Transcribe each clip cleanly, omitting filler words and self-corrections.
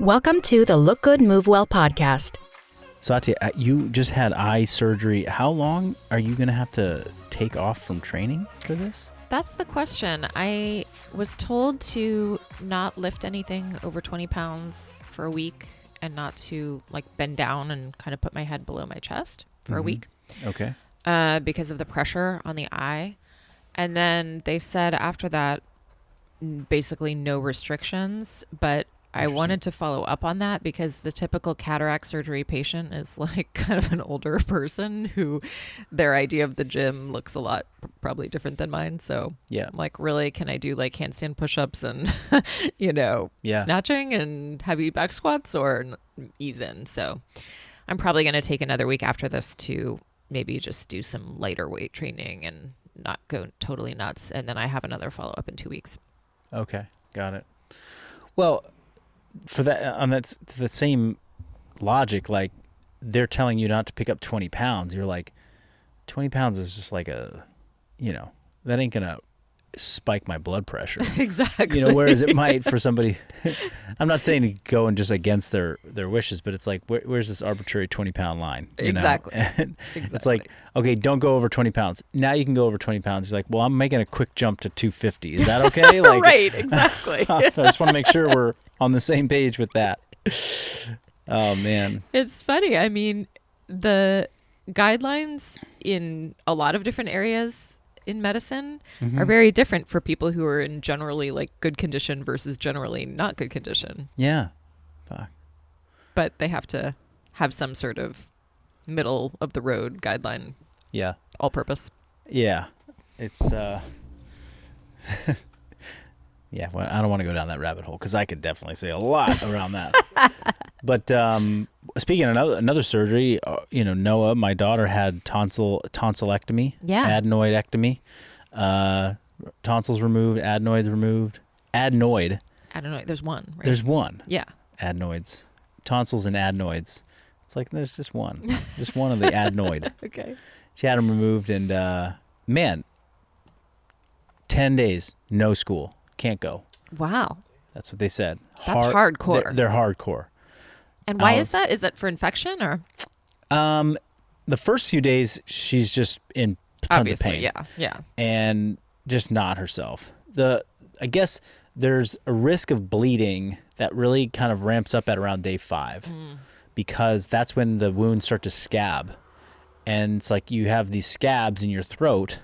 Welcome to the Look Good, Move Well podcast. Satya, you just had eye surgery. How long are you going to have to take off from training for this? That's the question. I was told to not lift anything over 20 pounds for a week and not to bend down and kind of put my head below my chest for a week. Okay. Because of the pressure on the eye. And then they said after that, basically no restrictions, but I wanted to follow up on that because the typical cataract surgery patient is kind of an older person who their idea of the gym looks a lot probably different than mine. So yeah, I'm really, can I do handstand push-ups and, snatching and heavy back squats or ease in? So I'm probably going to take another week after this to maybe just do some lighter weight training and not go totally nuts. And then I have another follow-up in 2 weeks. Okay. Got it. Well, for that, on that same logic, they're telling you not to pick up 20 pounds. You're like, 20 pounds is just that ain't going to spike my blood pressure. Exactly. Whereas it might for somebody, I'm not saying to go and just against their wishes, but it's where's this arbitrary 20-pound line? Exactly. And it's okay, don't go over 20 pounds. Now you can go over 20 pounds. You're like, well, I'm making a quick jump to 250. Is that okay? Right, exactly. I just want to make sure we're on the same page with that. Oh, man. It's funny. I mean, the guidelines in a lot of different areas in medicine are very different for people who are in generally good condition versus generally not good condition. Yeah. Fuck. But they have to have some sort of middle of the road guideline. Yeah. All purpose. Yeah. It's yeah, well, I don't want to go down that rabbit hole because I could definitely say a lot around that. But speaking of another surgery, Noah, my daughter, had tonsillectomy, adenoidectomy, tonsils removed, adenoids removed. Adenoid. There's one, right? There's one. Yeah. Adenoids. Tonsils and adenoids. It's there's just one. Just one of the adenoid. Okay. She had them removed and, 10 days, no school. Can't go. Wow. That's what they said. That's hardcore. They're hardcore. And why is that? Is that for infection or? The first few days, she's just in tons of pain. Yeah. And just not herself. I guess there's a risk of bleeding that really kind of ramps up at around day 5 because that's when the wounds start to scab. And it's you have these scabs in your throat.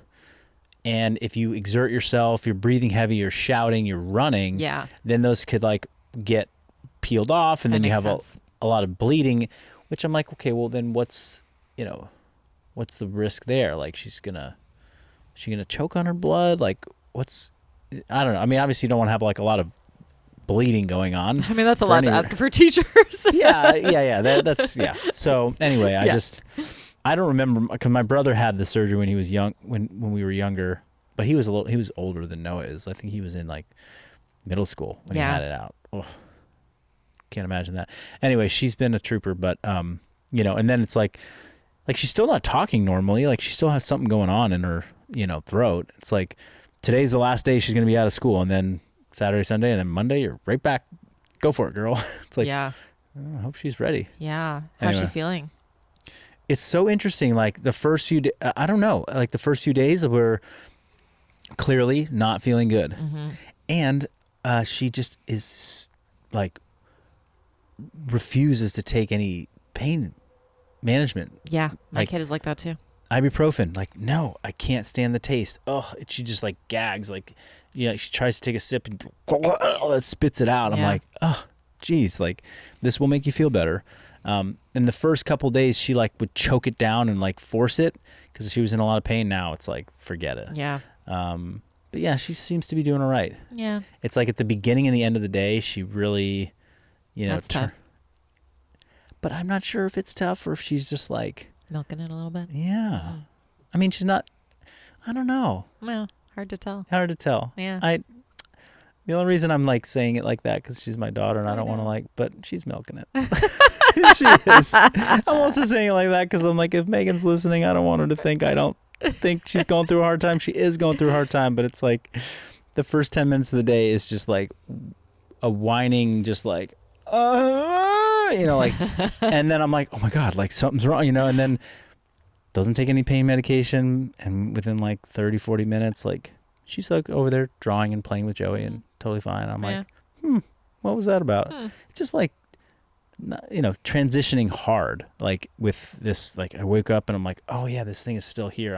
And if you exert yourself, you're breathing heavy, you're shouting, you're running, then those could get peeled off, and then you have a lot of bleeding, which I'm okay, well then what's the risk there? Is she gonna choke on her blood? I don't know. I mean, obviously you don't want to have a lot of bleeding going on. I mean, that's a lot to ask for teachers. Yeah. That's yeah. So anyway, I don't remember because my brother had the surgery when he was young, when we were younger, but he was older than Noah is. I think he was in middle school when he had it out. Oh, can't imagine that. Anyway, she's been a trooper, but and then it's she's still not talking normally. She still has something going on in her throat. It's today's the last day she's gonna be out of school, and then Saturday, Sunday, and then Monday you're right back. Go for it, girl. It's I hope she's ready. Yeah. How's she feeling? It's so interesting. The first few, I don't know. The first few days were clearly not feeling good, and she just is refuses to take any pain management. Yeah, my kid is like that too. Ibuprofen. No, I can't stand the taste. Oh, she just gags. She tries to take a sip and it spits it out. I'm oh, geez, this will make you feel better. In the first couple days, she would choke it down and force it because she was in a lot of pain. Now it's forget it. Yeah. But yeah, she seems to be doing all right. Yeah. It's at the beginning and the end of the day, she really, That's tough. But I'm not sure if it's tough or if she's just milking it a little bit. Yeah. I mean, she's not. I don't know. Well, hard to tell. Yeah. The only reason I'm saying it like that because she's my daughter and I don't want to but she's milking it. She is. I'm also saying it like that because I'm if Megan's listening, I don't want her to think I don't think she's going through a hard time. She is going through a hard time, but it's the first 10 minutes of the day is just a whining, just like, and then I'm like, oh my God, like something's wrong, and then doesn't take any pain medication. And within like 30, 40 minutes, like she's like over there drawing and playing with Joey and totally fine. I'm like, what was that about? It's just like, transitioning hard, like with this, like I wake up and I'm like, oh yeah, this thing is still here.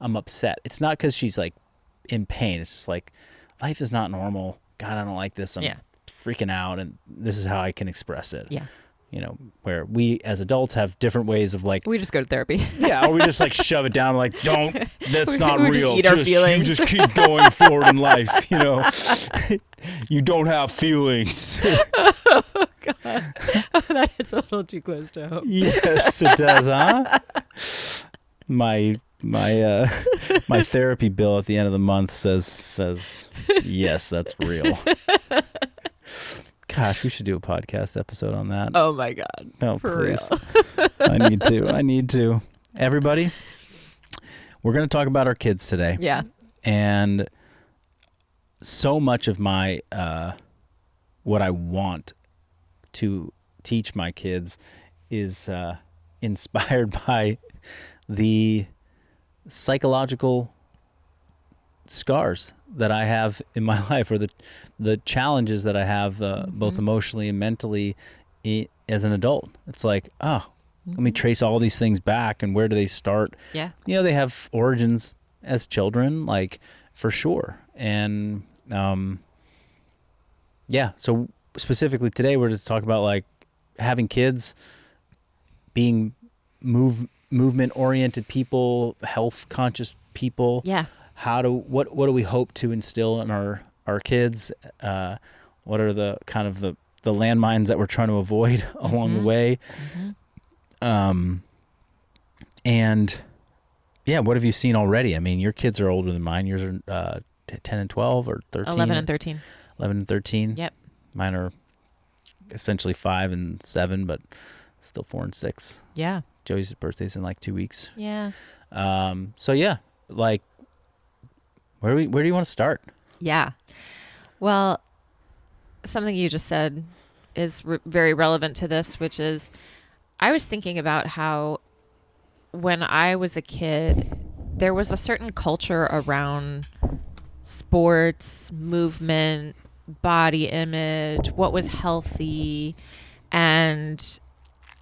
I'm upset. It's not because she's like in pain. It's just like life is not normal. God, I don't like this. I'm freaking out, and this is how I can express it. Yeah. Where we as adults have different ways of like, we just go to therapy. or we just like shove it down, like, don't, that's not we real. Just eat our feelings. You just keep going forward in life, You don't have feelings. Oh, God. Oh, that hits a little too close to home. Yes, it does, huh? My therapy bill at the end of the month says yes, that's real. Gosh, we should do a podcast episode on that. Oh my God. No, for please. Real. I need to. Everybody, we're going to talk about our kids today. Yeah. And so much of my what I want to teach my kids is inspired by the psychological scars that I have in my life, or the challenges that I have both emotionally and mentally as an adult. It's like, let me trace all these things back, and where do they start? Yeah. They have origins as children, like, for sure. And so specifically today we're just talking about like having kids, being movement oriented people, health conscious people. Yeah. What do we hope to instill in our kids? What are the kind of the landmines that we're trying to avoid along the way? And what have you seen already? I mean, your kids are older than mine. Yours are 10 and 12 or 13? 11 and 13. 11 and 13? Yep. Mine are essentially 5 and 7, but still 4 and 6. Yeah. Joey's birthday's in like 2 weeks. Yeah. Like, where do you want to start? Yeah. Well, something you just said is very relevant to this, which is I was thinking about how when I was a kid, there was a certain culture around sports, movement, body image, what was healthy. And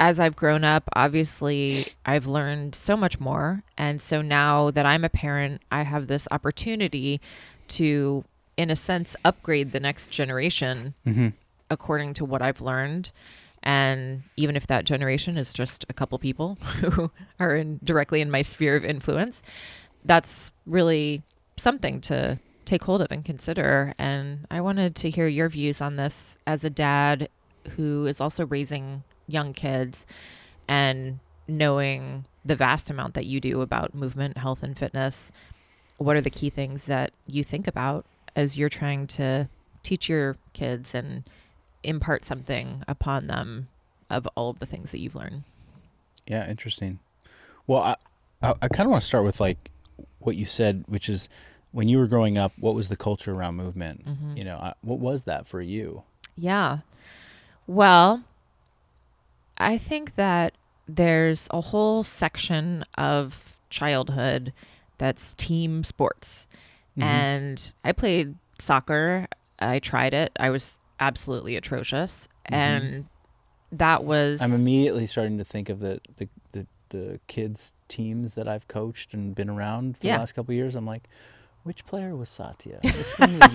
as I've grown up, obviously, I've learned so much more. And so now that I'm a parent, I have this opportunity to, in a sense, upgrade the next generation according to what I've learned. And even if that generation is just a couple people who are directly in my sphere of influence, that's really something to take hold of and consider. And I wanted to hear your views on this as a dad who is also raising young kids and knowing the vast amount that you do about movement, health, and fitness. What are the key things that you think about as you're trying to teach your kids and impart something upon them of all of the things that you've learned? Yeah, interesting. Well, I kind of want to start with like what you said, which is when you were growing up, what was the culture around movement? What was that for you? Yeah. Well, I think that there's a whole section of childhood that's team sports. And I played soccer. I tried it. I was absolutely atrocious. And that was... I'm immediately starting to think of the kids' teams that I've coached and been around for the last couple of years. I'm like, which player was Satya? Which one were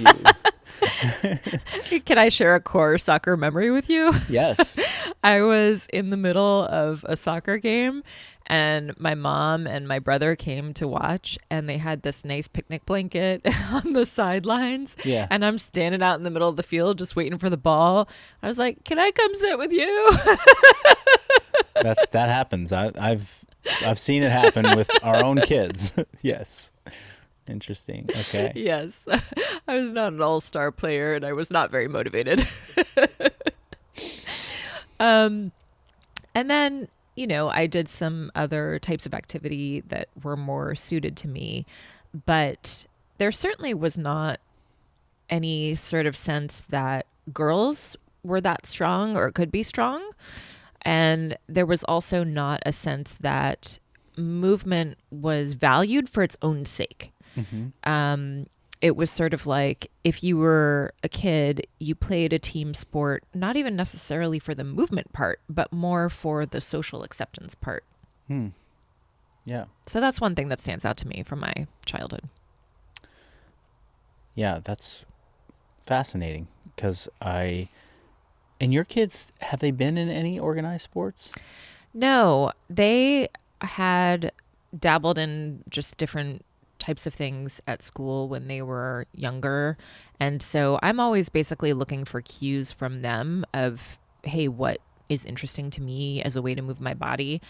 you? Can I share a core soccer memory with you? Yes. I was in the middle of a soccer game and my mom and my brother came to watch, and they had this nice picnic blanket on the sidelines. Yeah. And I'm standing out in the middle of the field just waiting for the ball. I was like, can I come sit with you? That happens. I've seen it happen with our own kids. Yes. Interesting. Okay. Yes. I was not an all-star player and I was not very motivated. And then, I did some other types of activity that were more suited to me, but there certainly was not any sort of sense that girls were that strong or could be strong. And there was also not a sense that movement was valued for its own sake. It was sort of like if you were a kid, you played a team sport, not even necessarily for the movement part, but more for the social acceptance part. Yeah. So that's one thing that stands out to me from my childhood. Yeah, that's fascinating because and your kids, have they been in any organized sports? No, they had dabbled in just different types of things at school when they were younger. And so I'm always basically looking for cues from them of, hey, what is interesting to me as a way to move my body?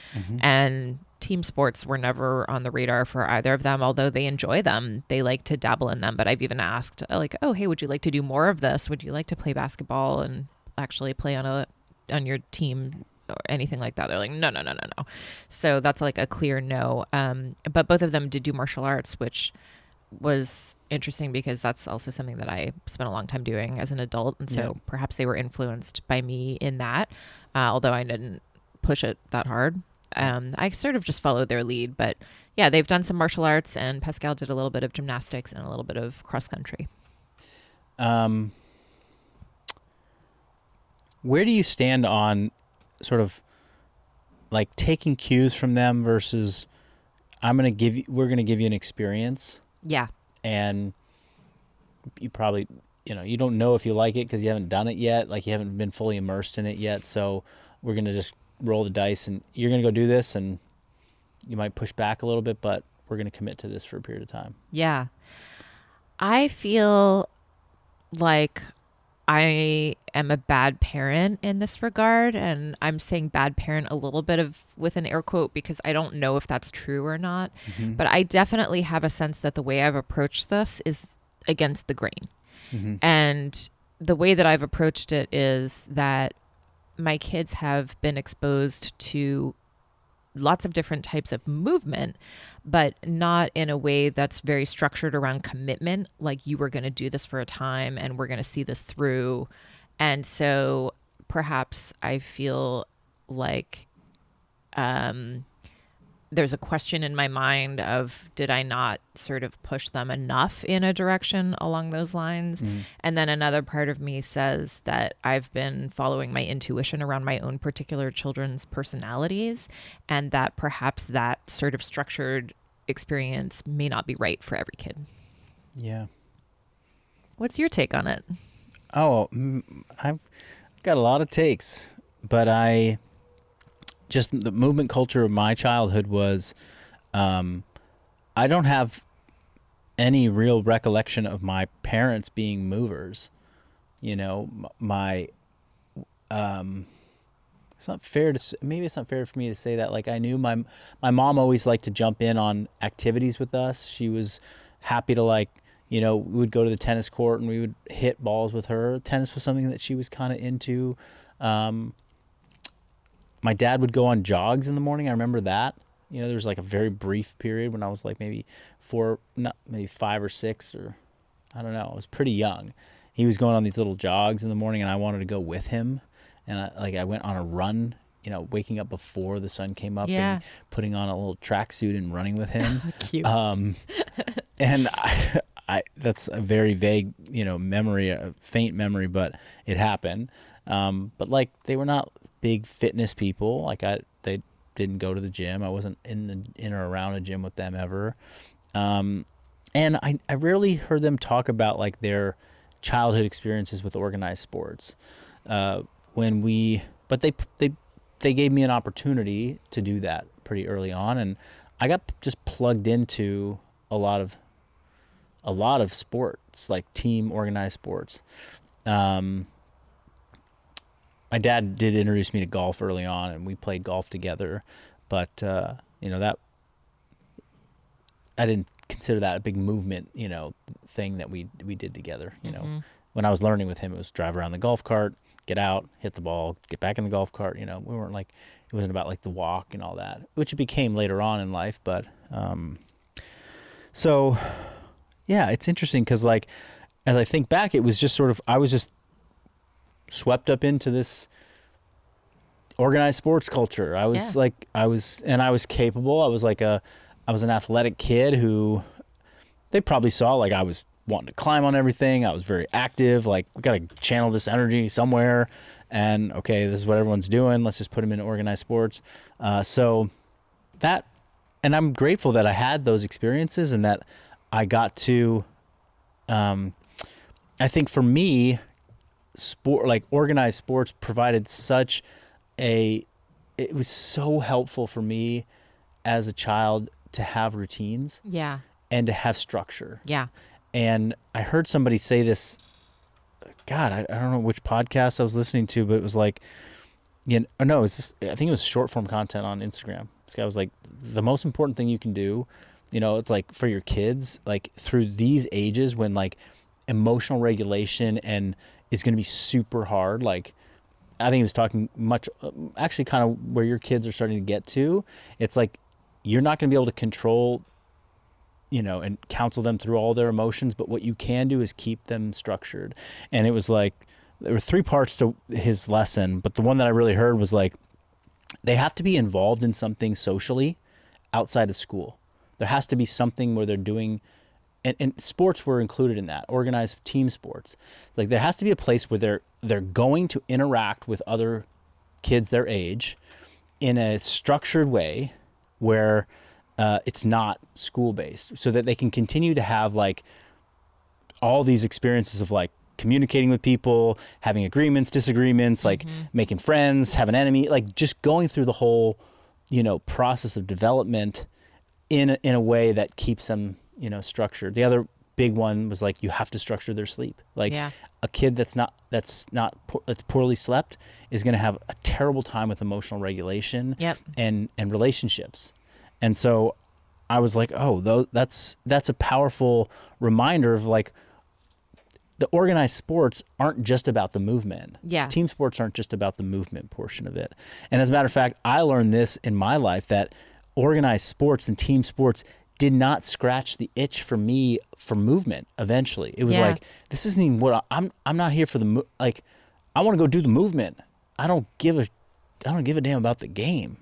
And team sports were never on the radar for either of them, although they enjoy them. They like to dabble in them. But I've even asked, like, oh, hey, would you like to do more of this? Would you like to play basketball and actually play on your team or anything like that? They're like, no. So that's like a clear no. But both of them did do martial arts, which was interesting because that's also something that I spent a long time doing as an adult. And so perhaps they were influenced by me in that, although I didn't push it that hard. I sort of just followed their lead. But yeah, they've done some martial arts, and Pascal did a little bit of gymnastics and a little bit of cross country. Where do you stand on sort of like taking cues from them versus we're going to give you an experience? Yeah. And you probably, you don't know if you like it because you haven't done it yet. Like you haven't been fully immersed in it yet. So we're going to just roll the dice and you're going to go do this, and you might push back a little bit, but we're going to commit to this for a period of time. Yeah. I feel like I am a bad parent in this regard, and I'm saying bad parent a little bit of with an air quote because I don't know if that's true or not. But I definitely have a sense that the way I've approached this is against the grain. And the way that I've approached it is that my kids have been exposed to lots of different types of movement, but not in a way that's very structured around commitment. Like you were going to do this for a time and we're going to see this through. And so perhaps I feel like there's a question in my mind of, did I not sort of push them enough in a direction along those lines? And then another part of me says that I've been following my intuition around my own particular children's personalities, and that perhaps that sort of structured experience may not be right for every kid. Yeah. What's your take on it? Oh, I've got a lot of takes, but just the movement culture of my childhood was, I don't have any real recollection of my parents being movers. It's not fair maybe it's not fair for me to say that. Like I knew my mom always liked to jump in on activities with us. She was happy to we would go to the tennis court and we would hit balls with her. Tennis was something that she was kind of into. My dad would go on jogs in the morning. I remember that. There was like a very brief period when I was like maybe 5 or 6, or I don't know. I was pretty young. He was going on these little jogs in the morning, and I wanted to go with him. And I went on a run, waking up before the sun came up and putting on a little tracksuit and running with him. Cute. And I that's a very vague, memory, a faint memory, but it happened. But like they were not big fitness people. Like they didn't go to the gym. I wasn't in or around a gym with them ever. And I rarely heard them talk about like their childhood experiences with organized sports. But they gave me an opportunity to do that pretty early on, and I got just plugged into a lot of sports, like team organized sports. My dad did introduce me to golf early on, and we played golf together. But that I didn't consider that a big movement, thing that we did together. When I was learning with him, it was drive around the golf cart, get out, hit the ball, get back in the golf cart. We weren't like, it wasn't about like the walk and all that, which it became later on in life. But so yeah, it's interesting because like as I think back, it was just sort of I was just swept up into this organized sports culture. I was I was capable. I was an athletic kid who they probably saw like I was wanting to climb on everything. I was very active. Like, we got to channel this energy somewhere. And okay, this is what everyone's doing. Let's just put them in organized sports. So that, and I'm grateful that I had those experiences and that I got to, I think for me, organized sports provided it was so helpful for me as a child to have routines. Yeah. And to have structure. Yeah. And I heard somebody say this, God, I don't know which podcast I was listening to, but it was like, I think it was short form content on Instagram. This guy was like, the most important thing you can do, it's like for your kids, like through these ages when like emotional regulation and it's going to be super hard. Like, I think he was talking actually kind of where your kids are starting to get to. It's like, you're not going to be able to control and counsel them through all their emotions, but what you can do is keep them structured. And it was like, there were 3 parts to his lesson, but the one that I really heard was like, they have to be involved in something socially outside of school. There has to be something where they're doing, and sports were included in that, organized team sports. Like, there has to be a place where they're going to interact with other kids their age in a structured way where it's not school-based, so that they can continue to have like all these experiences of like communicating with people, having agreements, disagreements, like making friends, have an enemy, like just going through the whole, process of development in a way that keeps them, structured. The other big one was like, you have to structure their sleep. Like a kid that's poorly slept is going to have a terrible time with emotional regulation and relationships. And so I was like, oh, that's a powerful reminder of like, the organized sports aren't just about the movement. Yeah. Team sports aren't just about the movement portion of it. And as a matter of fact, I learned this in my life, that organized sports and team sports did not scratch the itch for me for movement eventually. It was like, this isn't even what I'm not here for like, I want to go do the movement. I don't give a damn about the game.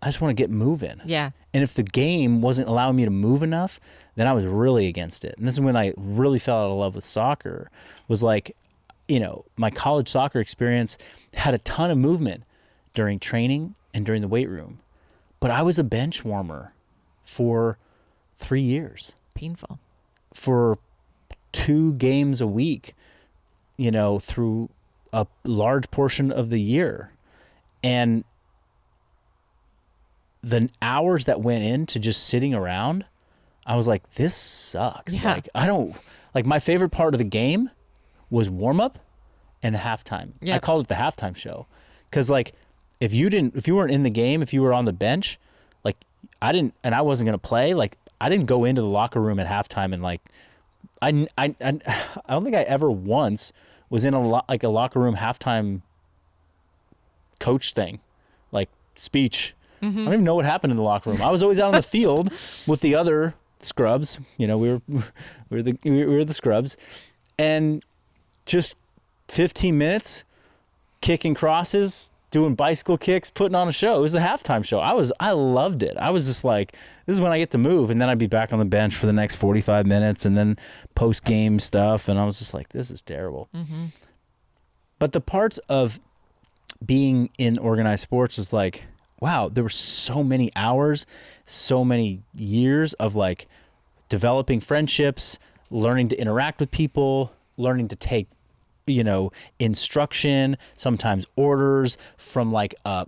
I just want to get moving. Yeah. And if the game wasn't allowing me to move enough, then I was really against it. And this is when I really fell out of love with soccer. Was like, my college soccer experience had a ton of movement during training and during the weight room. But I was a bench warmer for 3 years. Painful. For 2 games a week, through a large portion of the year. And the hours that went into just sitting around, I was like, this sucks. Yeah. Like, my favorite part of the game was warm up and halftime. Yep. I called it the halftime show. 'Cause like, if you weren't in the game, if you were on the bench, like I wasn't going to play, like I didn't go into the locker room at halftime and like, I don't think I ever once was in a locker room halftime coach thing, like speech. I don't even know what happened in the locker room. I was always out on the field with the other scrubs. We were the scrubs, and just 15 minutes kicking crosses, doing bicycle kicks, putting on a show. It was a halftime show. I loved it. I was just like, this is when I get to move, and then I'd be back on the bench for the next 45 minutes, and then post game stuff, and I was just like, this is terrible. But the parts of being in organized sports is like, wow, there were so many hours, so many years of like developing friendships, learning to interact with people, learning to take, instruction, sometimes orders from like a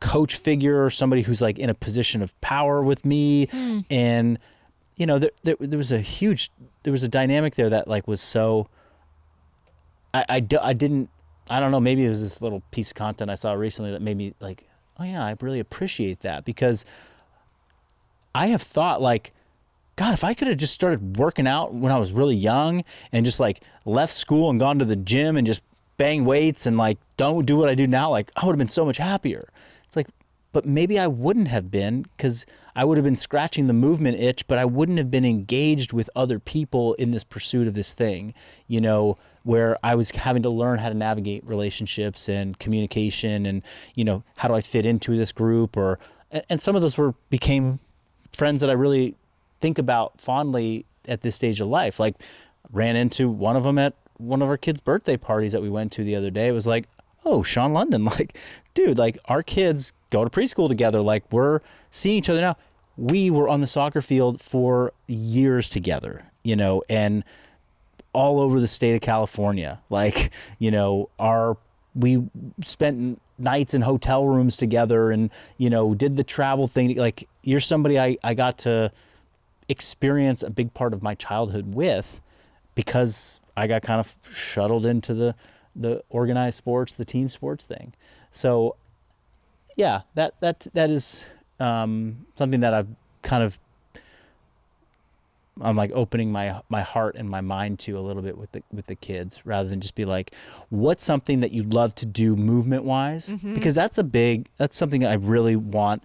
coach figure or somebody who's like in a position of power with me. And, there was a dynamic there that like was so, I don't know, maybe it was this little piece of content I saw recently that made me like, oh yeah, I really appreciate that, because I have thought like, God, if I could have just started working out when I was really young and just like left school and gone to the gym and just bang weights and like don't do what I do now, like I would have been so much happier. It's like, but maybe I wouldn't have been, because I would have been scratching the movement itch, but I wouldn't have been engaged with other people in this pursuit of this thing, where I was having to learn how to navigate relationships and communication and, how do I fit into this group, and some of those became friends that I really think about fondly at this stage of life. Like, ran into one of them at one of our kids' birthday parties that we went to the other day. It was like, oh, Sean London, like, dude, like, our kids go to preschool together. Like, we're seeing each other now. We were on the soccer field for years together, and all over the state of California. Like, we spent nights in hotel rooms together and, did the travel thing. Like, you're somebody I got to experience a big part of my childhood with, because I got kind of shuttled into the organized sports, the team sports thing. So yeah, that is something that I'm like opening my heart and my mind to a little bit with the kids, rather than just be like, what's something that you'd love to do movement wise? Mm-hmm. Because that's something I really want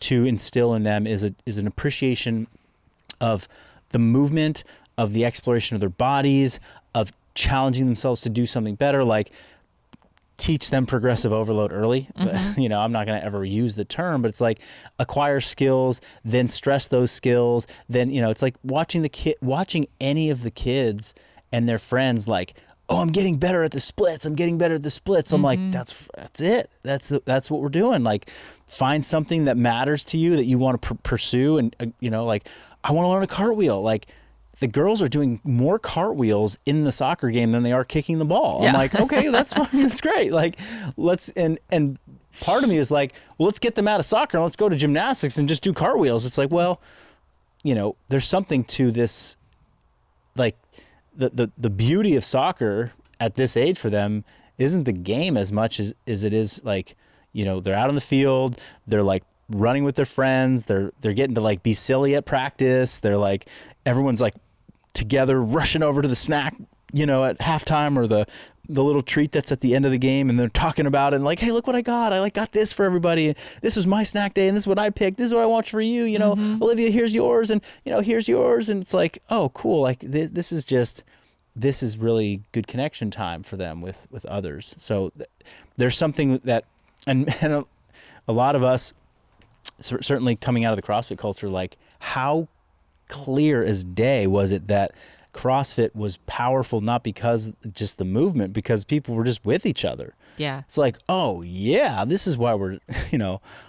to instill in them is an appreciation of the movement, of the exploration of their bodies, of challenging themselves to do something better. Like, teach them progressive overload early. Mm-hmm. I'm not going to ever use the term, but it's like acquire skills, then stress those skills. Then, it's like watching any of the kids and their friends, like, oh, I'm getting better at the splits. I'm mm-hmm. like, that's it. That's what we're doing. Like, find something that matters to you that you want to pursue. And, like, I want to learn a cartwheel. Like, the girls are doing more cartwheels in the soccer game than they are kicking the ball. Yeah. I'm like, okay, that's fine. That's great. Like, and part of me is like, well, let's get them out of soccer and let's go to gymnastics and just do cartwheels. It's like, well, there's something to this, like the beauty of soccer at this age for them isn't the game as much as it is, like, they're out on the field, they're like running with their friends, they're getting to like be silly at practice. They're like, everyone's like together rushing over to the snack, at halftime, or the little treat that's at the end of the game, and they're talking about it and like, hey, look what I got. I got this for everybody. This was my snack day and this is what I picked. This is what I want for you. Mm-hmm. Olivia, here's yours, and here's yours. And it's like, oh, cool. Like this is really good connection time for them with others. So there's something that, and a lot of us, certainly coming out of the CrossFit culture, like, how clear as day was it that CrossFit was powerful, not because just the movement, because people were just with each other. Yeah. It's like, oh yeah, this is why we're,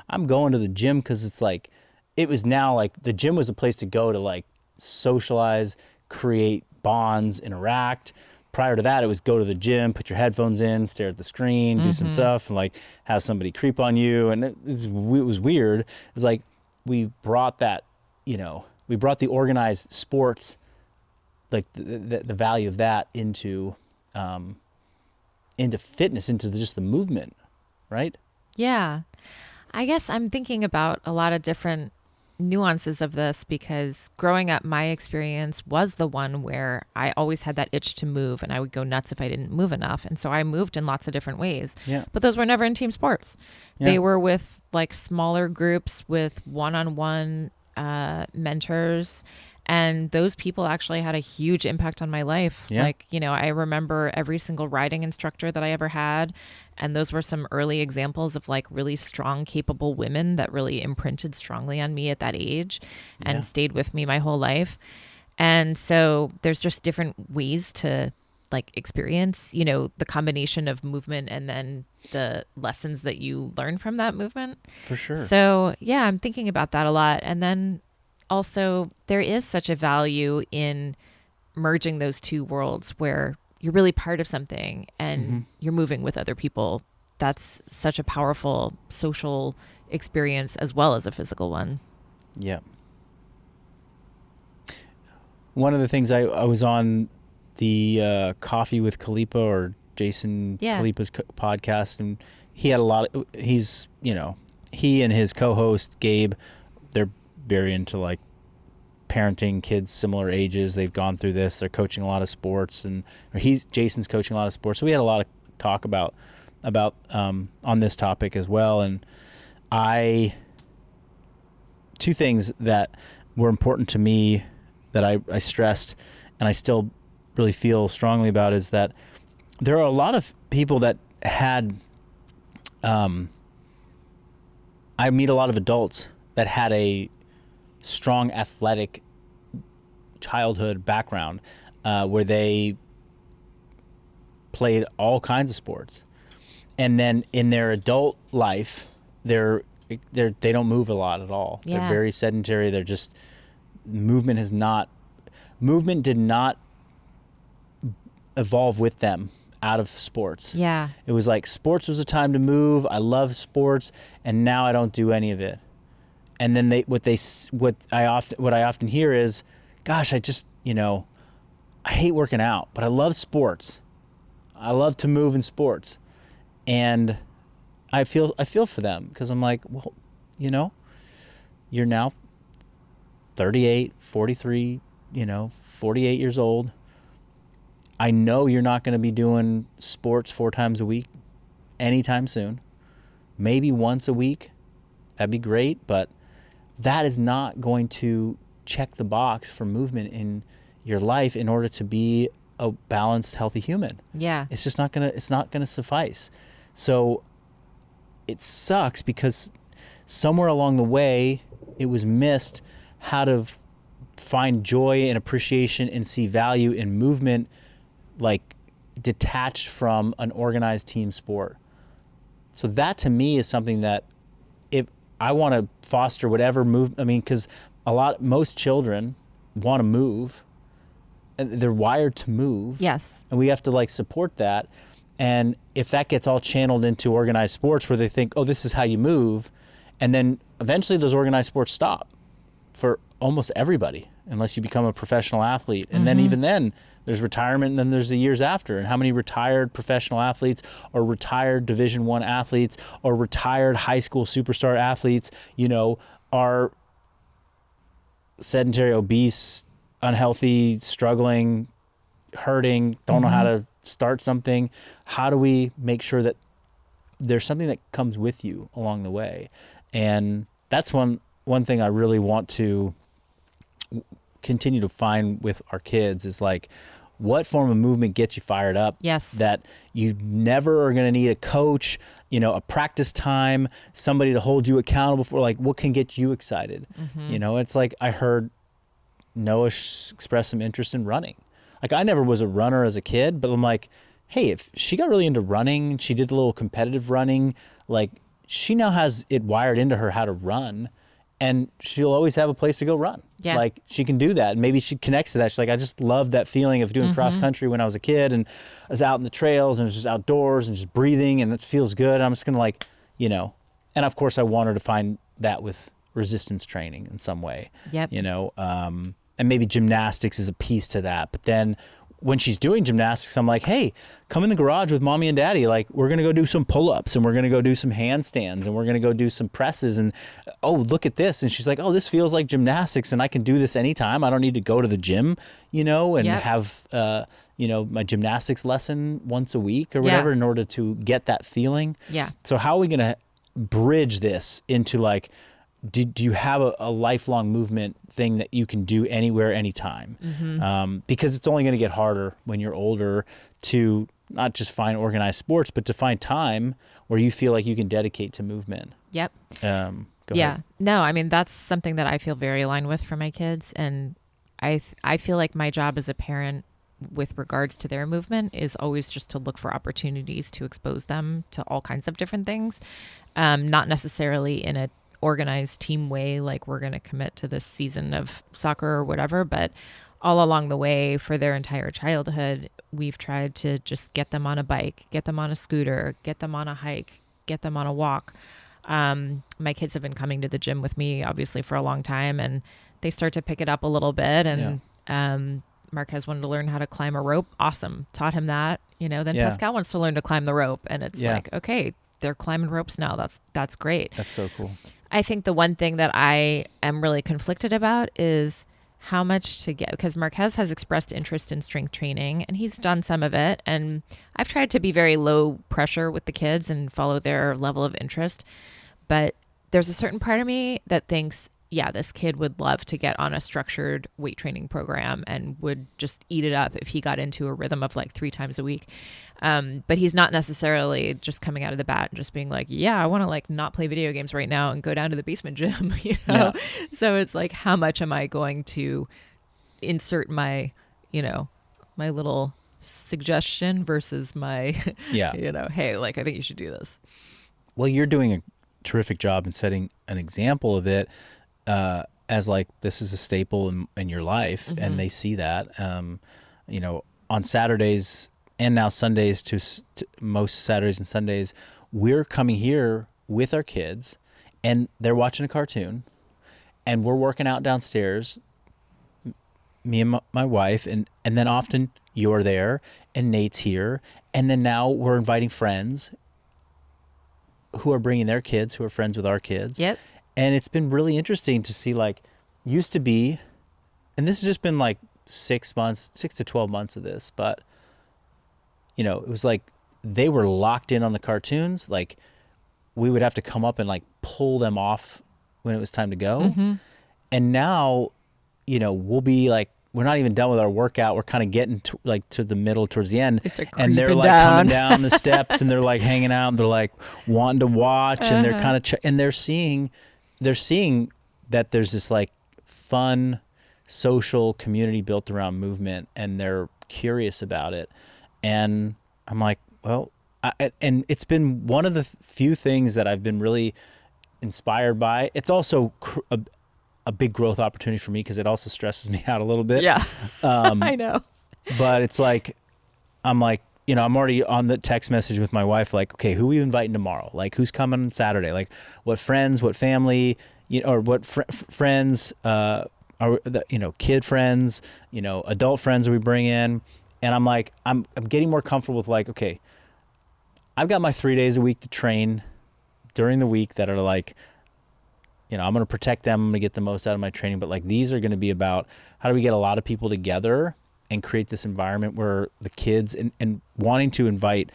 I'm going to the gym, because it's like, it was now like the gym was a place to go to like socialize, create bonds, interact. Prior to that, it was go to the gym, put your headphones in, stare at the screen, do some stuff, and like have somebody creep on you. And it was weird. It was like, we brought that, we brought the organized sports, like the value of that into fitness, into just the movement, right? Yeah. I guess I'm thinking about a lot of different nuances of this, because growing up, my experience was the one where I always had that itch to move, and I would go nuts if I didn't move enough. And so I moved in lots of different ways. Yeah. But those were never in team sports. Yeah. They were with like smaller groups with one-on-one mentors. And those people actually had a huge impact on my life. Yeah. Like, I remember every single riding instructor that I ever had. And those were some early examples of like really strong, capable women that really imprinted strongly on me at that age and stayed with me my whole life. And so there's just different ways to like experience, the combination of movement and then the lessons that you learn from that movement. For sure. So yeah, I'm thinking about that a lot. And then also, there is such a value in merging those two worlds where you're really part of something and you're moving with other people. That's such a powerful social experience as well as a physical one. Yeah. One of the things I was on the Coffee with Kalipa, or Jason Kalipa's podcast, and he had he and his co-host Gabe, they're very into like parenting kids similar ages. They've gone through this. They're coaching a lot of sports, Jason's coaching a lot of sports. So we had a lot of talk about on this topic as well. And two things that were important to me that I stressed and I still really feel strongly about is that there are a lot of people that had, I meet a lot of adults that had a strong athletic childhood background, where they played all kinds of sports, and then in their adult life, they don't move a lot at all. Yeah. They're very sedentary. They're just movement did not evolve with them out of sports. Yeah. It was like sports was a time to move. I love sports, and now I don't do any of it. And then what I often hear is, gosh, I just, I hate working out, but I love sports. I love to move in sports. And I feel for them, because I'm like, well, you're now 38, 43, 48 years old. I know you're not going to be doing sports 4 times a week anytime soon. Maybe once a week. That'd be great, but that is not going to check the box for movement in your life in order to be a balanced, healthy human. Yeah. It's just not going to suffice. So it sucks, because somewhere along the way it was missed how to find joy and appreciation and see value in movement, like detached from an organized team sport. So that to me is something that, if I want to foster whatever because most children want to move, and they're wired to move. Yes. And we have to support that. And if that gets all channeled into organized sports where they think, oh, this is how you move, and then eventually those organized sports stop for almost everybody, unless you become a professional athlete. And then even then, there's retirement, and then there's the years after. And how many retired professional athletes, or retired Division I athletes, or retired high school superstar athletes, are sedentary, obese, unhealthy, struggling, hurting, don't know how to start something. How do we make sure that there's something that comes with you along the way? And that's one thing I really want to continue to find with our kids is what form of movement gets you fired up? Yes. That you never are going to need a coach, a practice time, somebody to hold you accountable for, what can get you excited? It's like I heard Noah express some interest in running. I never was a runner as a kid, but I'm like, hey, if she got really into running, she did a little competitive running, she now has it wired into her how to run, and she'll always have a place to go run. Yeah. She can do that. And maybe she connects to that. She's like, I just love that feeling of doing cross country when I was a kid, and I was out in the trails, and it was just outdoors and just breathing, and it feels good. I'm just going to and of course I want her to find that with resistance training in some way. Yep. And maybe gymnastics is a piece to that. But then when she's doing gymnastics, I'm like, hey, come in the garage with mommy and daddy. We're going to go do some pull-ups, and we're going to go do some handstands, and we're going to go do some presses. And, oh, look at this. And she's like, oh, this feels like gymnastics, and I can do this anytime. I don't need to go to the gym, and have, my gymnastics lesson once a week or whatever in order to get that feeling. Yeah. So how are we going to bridge this into do you have a lifelong movement thing that you can do anywhere, anytime? Because it's only going to get harder when you're older to not just find organized sports, but to find time where you feel like you can dedicate to movement. Yep. Go yeah. ahead. No, that's something that I feel very aligned with for my kids. And I feel like my job as a parent with regards to their movement is always just to look for opportunities to expose them to all kinds of different things. Not necessarily in a organized team way, we're going to commit to this season of soccer or whatever, but all along the way for their entire childhood, we've tried to just get them on a bike, get them on a scooter, get them on a hike, get them on a walk. My kids have been coming to the gym with me obviously for a long time, and they start to pick it up a little bit. And Marquez wanted to learn how to climb a rope. Awesome. Taught him that, then Pascal wants to learn to climb the rope, and it's okay, they're climbing ropes now. That's great. That's so cool. I think the one thing that I am really conflicted about is how much to get, because Marquez has expressed interest in strength training, and he's done some of it. And I've tried to be very low pressure with the kids and follow their level of interest. But there's a certain part of me that thinks, yeah, this kid would love to get on a structured weight training program and would just eat it up if he got into a rhythm of 3 times a week. But he's not necessarily just coming out of the bat and just being like, yeah, I want to like not play video games right now and go down to the basement gym, you know? Yeah. So it's like, how much am I going to insert my, you know, my little suggestion versus my, Yeah. you know, hey, like, I think you should do this. Well, you're doing a terrific job in setting an example of it as like this is a staple in your life, and they see that. You know, on Saturdays and now Sundays, to most Saturdays and Sundays, we're coming here with our kids, and they're watching a cartoon, and we're working out downstairs. Me and my wife, and then often you're there, and Nate's here, and then now we're inviting friends who are bringing their kids, who are friends with our kids. Yep. And it's been really interesting to see, like, used to be, and this has just been like 6 to 12 months of this, but, you know, it was like they were locked in on the cartoons. Like, we would have to come up and like pull them off when it was time to go. And now, you know, we'll be like, we're not even done with our workout. We're kind of getting to the middle, towards the end, and they're like coming down the steps, and they're like hanging out, and they're like wanting to watch, and they're kind of and they're seeing that there's this like fun social community built around movement, and they're curious about it. And I'm like, well, and it's been one of the few things that I've been really inspired by. It's also a big growth opportunity for me, because it also stresses me out a little bit. Yeah. I know. But it's like, I'm like, you know, I'm already on the text message with my wife, like, okay, who are we inviting tomorrow? Like, who's coming on Saturday? Like, what friends, what family, you know, or what friends, are the, you know, kid friends, you know, adult friends that we bring in. And I'm like, I'm getting more comfortable with like, okay, I've got my 3 days a week to train during the week that are like, you know, I'm going to protect them. I'm going to get the most out of my training. But like, these are going to be about how do we get a lot of people together and create this environment where the kids and wanting to invite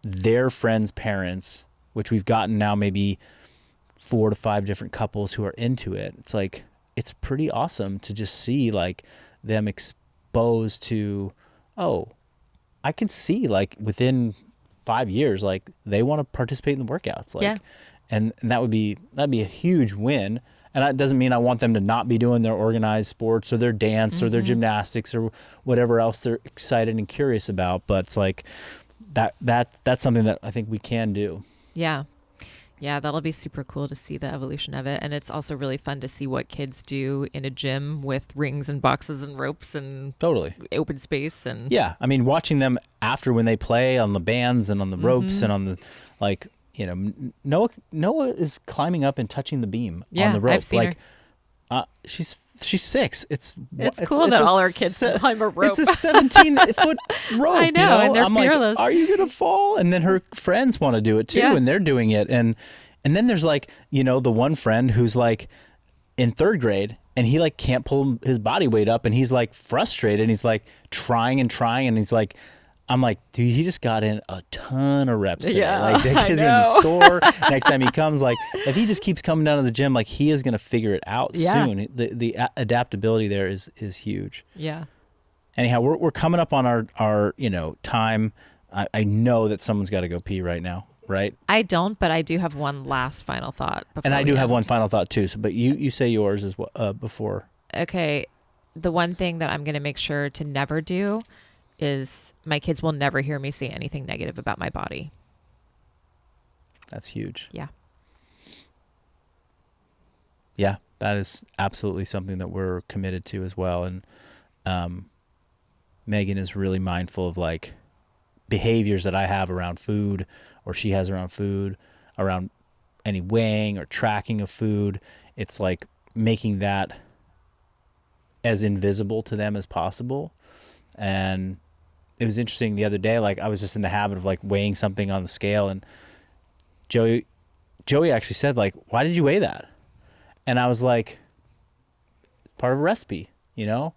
their friends' parents, which we've gotten now maybe 4 to 5 different couples who are into it. It's like, it's pretty awesome to just see like them exposed to, oh, I can see like within 5 years, like they want to participate in the workouts. Like, Yeah. And that'd be a huge win. And that doesn't mean I want them to not be doing their organized sports or their dance or their gymnastics or whatever else they're excited and curious about. But it's like that's something that I think we can do. Yeah. Yeah, that'll be super cool to see the evolution of it. And it's also really fun to see what kids do in a gym with rings and boxes and ropes and Totally open space. And yeah, I mean, watching them after when they play on the bands and on the ropes and on the, like, you know, Noah is climbing up and touching the beam on the rope. I've seen her. She's 6. It's cool that all our kids can climb a rope. It's a 17-foot rope. I know, you know? and they're I'm fearless. Like, are you gonna fall? And then her friends want to do it too, and they're doing it. And then there's like, you know, the one friend who's like in 3rd grade, and he like can't pull his body weight up, and he's like frustrated, and he's like trying, and he's like, I'm like, dude, he just got in a ton of reps today. Yeah, like that kid's gonna be sore next time he comes. Like, if he just keeps coming down to the gym, like he is gonna figure it out soon. The adaptability there is huge. Yeah. Anyhow, we're coming up on our you know, time. I know that someone's got to go pee right now, right? I don't, but I do have one last final thought. And I we do have end. one final thought too. So, but you say yours as well before. Okay. The one thing that I'm going to make sure to never do is my kids will never hear me say anything negative about my body. That's huge. Yeah. Yeah, that is absolutely something that we're committed to as well. And Megan is really mindful of like behaviors that I have around food, or she has around food, around any weighing or tracking of food. It's like making that as invisible to them as possible. And it was interesting the other day, like I was just in the habit of like weighing something on the scale, and Joey actually said like, why did you weigh that? And I was like, it's part of a recipe, you know,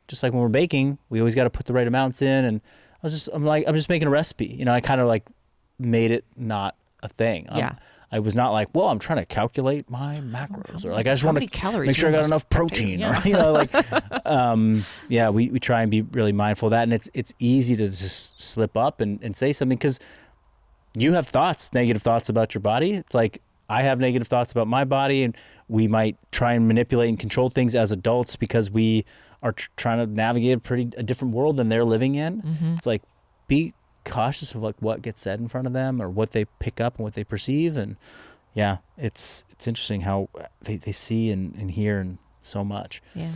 just like when we're baking, we always got to put the right amounts in. And I'm just making a recipe, you know. I kind of like made it not a thing. I was not like, well, I'm trying to calculate my macros, or like I just How want many to calories make sure I you got must enough protein, protein, yeah. or you know, like, we try and be really mindful of that, and it's easy to just slip up and say something because you have negative thoughts about your body. It's like I have negative thoughts about my body, and we might try and manipulate and control things as adults because we are trying to navigate a different world than they're living in. Mm-hmm. It's like, be cautious of like what gets said in front of them or what they pick up and what they perceive. And yeah, it's interesting how they see and hear and so much. Yeah.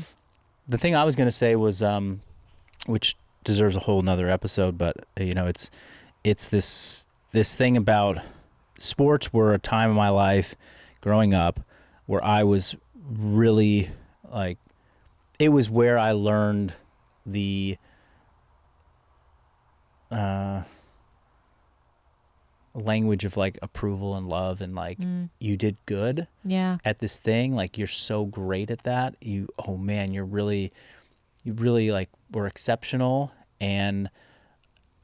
The thing I was going to say was, which deserves a whole nother episode, but you know, it's this thing about sports were a time in my life growing up where I was really like, it was where I learned the language of like approval and love and like you did good at this thing, like you're so great at that, you really like were exceptional. And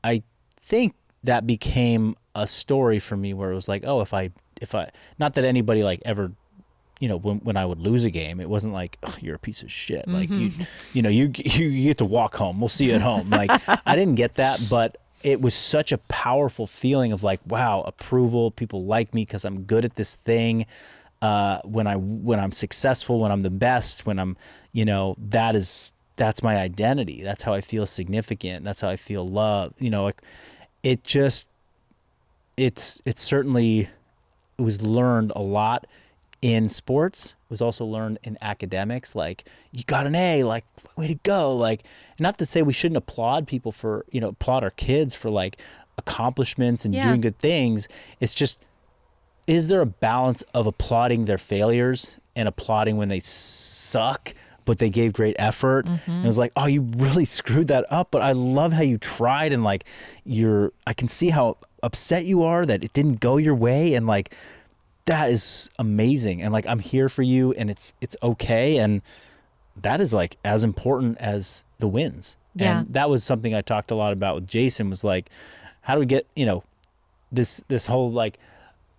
I think that became a story for me where it was like, oh, if I not that anybody like ever, you know, when I would lose a game, it wasn't like, oh, you're a piece of shit. Like you get to walk home. We'll see you at home. Like I didn't get that, but it was such a powerful feeling of like, wow, approval. People like me because I'm good at this thing. When I'm successful, when I'm the best, when I'm, you know, that's my identity. That's how I feel significant. That's how I feel loved. You know, like it certainly, it was learned a lot in sports. It was also learned in academics. Like, you got an A, like, way to go. Like, not to say we shouldn't applaud people for, you know, applaud our kids for like accomplishments and doing good things. It's just, is there a balance of applauding their failures and applauding when they suck, but they gave great effort? And it was like, oh, you really screwed that up, but I love how you tried, and like I can see how upset you are that it didn't go your way, and like that is amazing, and like I'm here for you, and it's okay, and that is like as important as the wins. And that was something I talked a lot about with Jason, was like, how do we get, you know, this whole like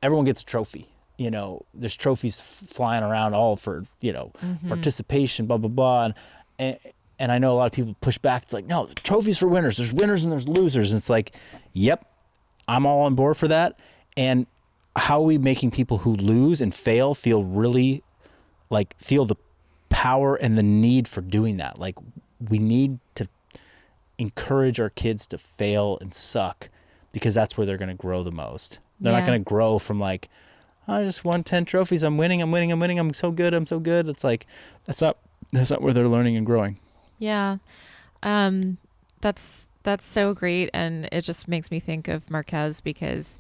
everyone gets a trophy. You know, there's trophies flying around all for, you know, participation, blah, blah, blah. And I know a lot of people push back. It's like, no, trophies for winners. There's winners and there's losers. And it's like, yep, I'm all on board for that. And how are we making people who lose and fail feel really like feel the power and the need for doing that? Like, we need to encourage our kids to fail and suck, because that's where they're going to grow the most. They're not going to grow from like, I just won 10 trophies. I'm winning. I'm so good. It's like, that's not where they're learning and growing. Yeah. That's so great. And it just makes me think of Marquez, because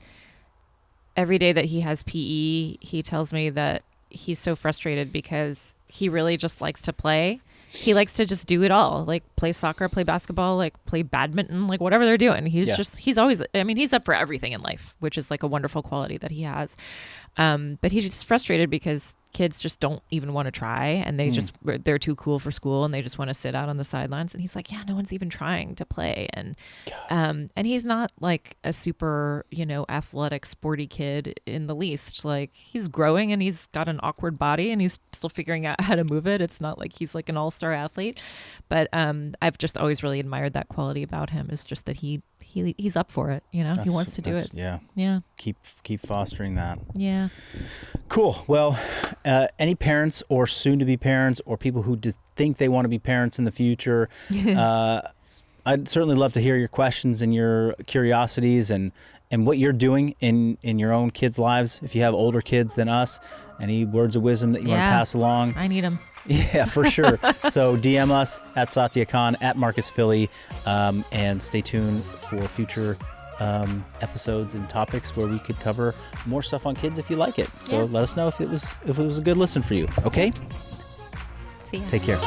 every day that he has PE, he tells me that he's so frustrated because he really just likes to play. He likes to just do it all, like play soccer, play basketball, like play badminton, like whatever they're doing. He's always, I mean, he's up for everything in life, which is like a wonderful quality that he has. But he's just frustrated because kids just don't even want to try, and they're too cool for school, and they just want to sit out on the sidelines. And he's like, yeah, no one's even trying to play. And he's not like a super, you know, athletic, sporty kid in the least. Like, he's growing, and he's got an awkward body, and he's still figuring out how to move it. It's not like he's like an all-star athlete, but I've just always really admired that quality about him, is just that he's up for it. You know, he wants to do it. Yeah. Keep fostering that. Yeah. Cool. Well, any parents or soon to be parents, or people who think they want to be parents in the future, I'd certainly love to hear your questions and your curiosities and what you're doing in your own kids' lives. If you have older kids than us, any words of wisdom that you want to pass along. I need them. Yeah, for sure. So DM us at Satya Khan, at Marcus Philly, and stay tuned for future episodes and topics where we could cover more stuff on kids if you like it. So let us know if it was a good listen for you. Okay? See ya. Take care.